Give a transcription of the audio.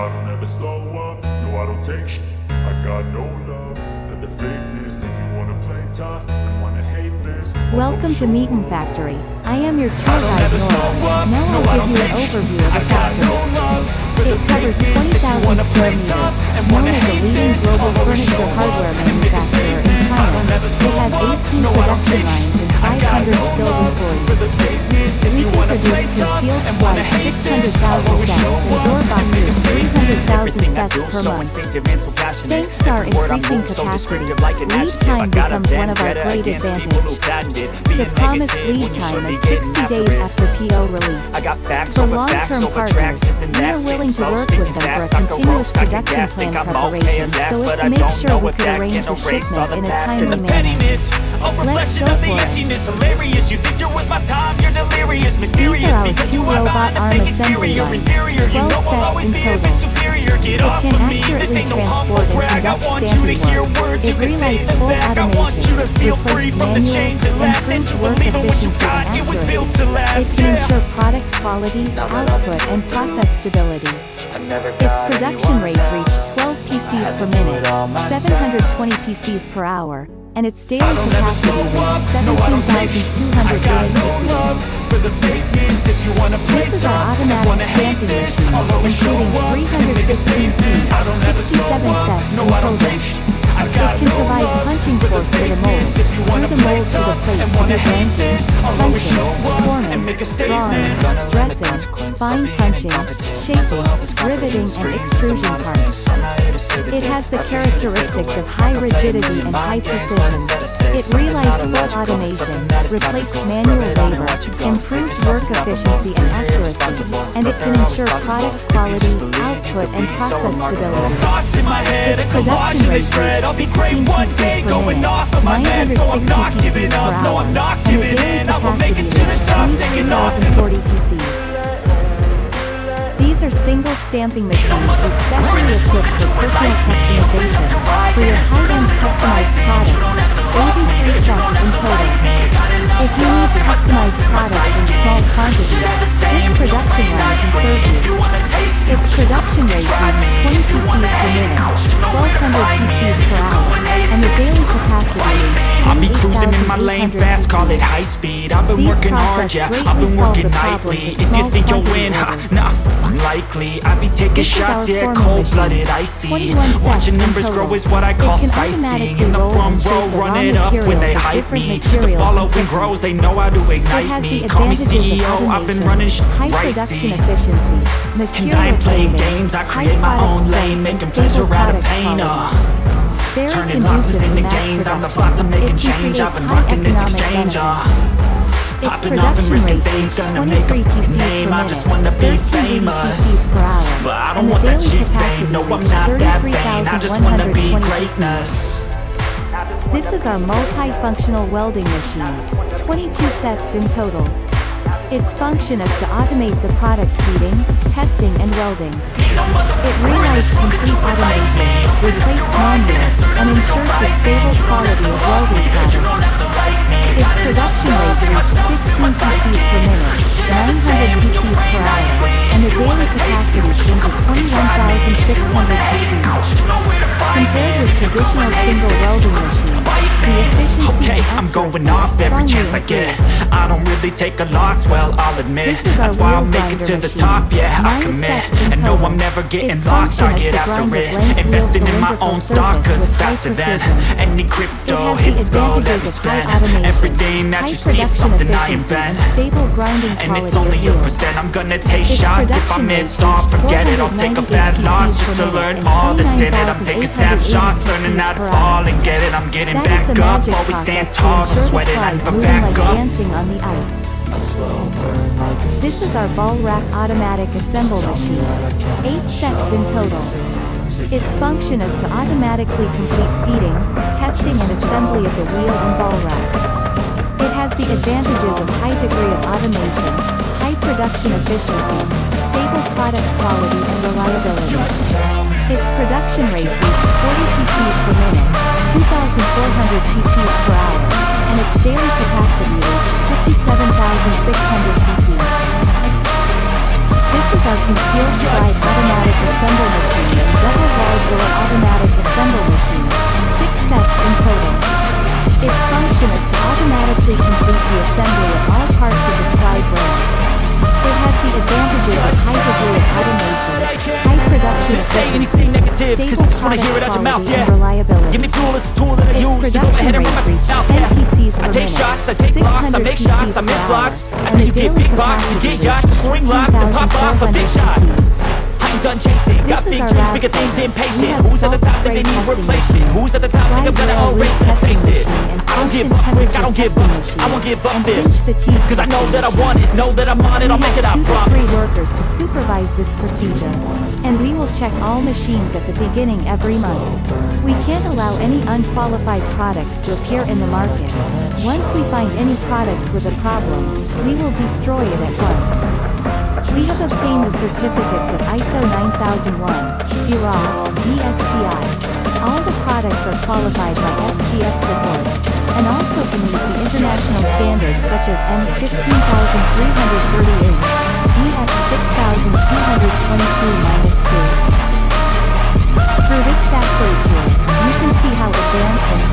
I don't ever slow up, no I don't take shit. I got no love for the fakeness. If you wanna play tough and wanna hate this, welcome to Meetin Factory. I am your tour guide Nora. Now I'll give you an overview of the factory. It covers 20,000 square meters, known as the leading global furniture hardware manufacturer in China. It has 18 production lines and 500 skilled employees. We can produce concealed slides 600,000 sets and door boxes 300,000 sets per month. Thanks to our increasing capacity, lead time becomes one of our great advantages. The promised lead time is 60 days after PO release. For long-term partners, we are willing to work with them for a continuous production plan preparation so as to make sure we could arrange the shipment in a timely manner. Let's go for it. These are our 2 robot arm assembly lines, 12 sets in total. It can accurately transport and conduct stamping work. It realized full automation, replaced manual, improved work efficiency and accuracy. It can ensure product quality, output, and process stability. Its production rate reached 12 PCs per minute, 720 PCs per hour, and its daily capacity reached 17,200 daily PCs. This is our automatic stamping machine, including 315 keys, 67 sets in total. It can provide punching force to the mold, through the mold to the plate to do banking, punching, forming, drawing, dressing, fine punching, shaping, riveting and extrusion parts. It has the characteristics of high rigidity and high precision. It realized full automation, replaced manual labor, improved work efficiency and accuracy, and it can ensure product quality, output and process stability. Its production rate reached 16 PCs per minute, 960 PCs per hour, and the daily capacity reached 23,040 PCs. These are single stamping machines especially equipped for personal customization for your high-end customized product, 83 sets in total. If you need customized products in small quantities, this production line can serve you. Its production rate reached 20 PCs per minute, 1,200 PCs per hour, and the daily capacity reached I'll be cruising in my lane fast, call it high speed. I've been working hard, yeah, I've been working nightly. If you think you'll win, nah, unlikely. I be taking shots, yeah, cold-blooded, icy. Watching numbers grow is what I call sightseeing. In the front row, run it up when they hype me. The following grows, they know how to ignite me. Call me CEO, I've been running right, see. And I ain't playing games, I create my own lane, making pleasure out of pain, turning losses into gains. I'm the boss, I'm making change. I've been rocking this exchange, popping off and risking things, gonna make a name. I just wanna be famous, but I don't want that cheap fame. No, I'm not that vain, I just wanna be greatness. This is our multi-functional welding machine, 22 sets in total. Its function is to automate the product feeding, testing and welding. It realized complete automation, replaced manual, and ensures the stable quality of welding product. Its production rate reached 15 PCs per minute, 900 PCs per hour, and the daily capacity came to 21,600 PCs. Compared with traditional single welding machines, the efficiency okay, I'm going off every chance I get. I don't really take a loss, well, I'll admit. That's why I'll make it to the top, yeah, I commit. And no, I'm never getting lost, I get after it. Investing in my own stock, cause it's faster than any crypto hits gold that we spend. Everything that you see is something I invent, and it's only a percent. I'm gonna take shots, if I miss all, forget it. I'll take a bad loss just to learn all that's in it. I'm taking snapshots, learning how to fall and get it. I'm getting back up, always stand tall, don't sweat it, I never back up. On the ice. This is our ball rack automatic assemble machine, 8 sets in total. Its function is to automatically complete feeding, testing and assembly of the wheel and ball rack. It has the advantages of high degree of automation, high production efficiency, stable product quality and reliability. Its production rate reached 40 PCs per minute, 2,400 PCs per hour, and its daily capacity reached 57,600 PCs. This is our concealed slide automatic assemble positive, cause I just wanna hear it out your mouth, yeah. Reliability. Give me fuel, it's a tool that I use to go ahead and run my mouth, yeah. I take shots, I take loss, I make shots, I miss locks. I think you get big box, you get yachts, swing lots, and pop off a big shot. I ain't done chasing, got big dreams, bigger things, impatient. Who's at the top that they need replacement? Who's at the top think I'm gonna erase it, face it. I don't give up quick, I don't give up, I won't give up this. Cause I know that I want it, know that I'm on it, I'll make it, I promise. 2 to 3 workers to supervise this procedure. And we will check all machines at the beginning every month. We can't allow any unqualified products to appear in the market. Once we find any products with a problem, we will destroy it at once. We have obtained the certificates of ISO 9001, IRA, ESTI. All the products are qualified by SGS reports, and also can meet the international standards such as M15338, EF6222-2. Through this factory tour, you can see how advanced and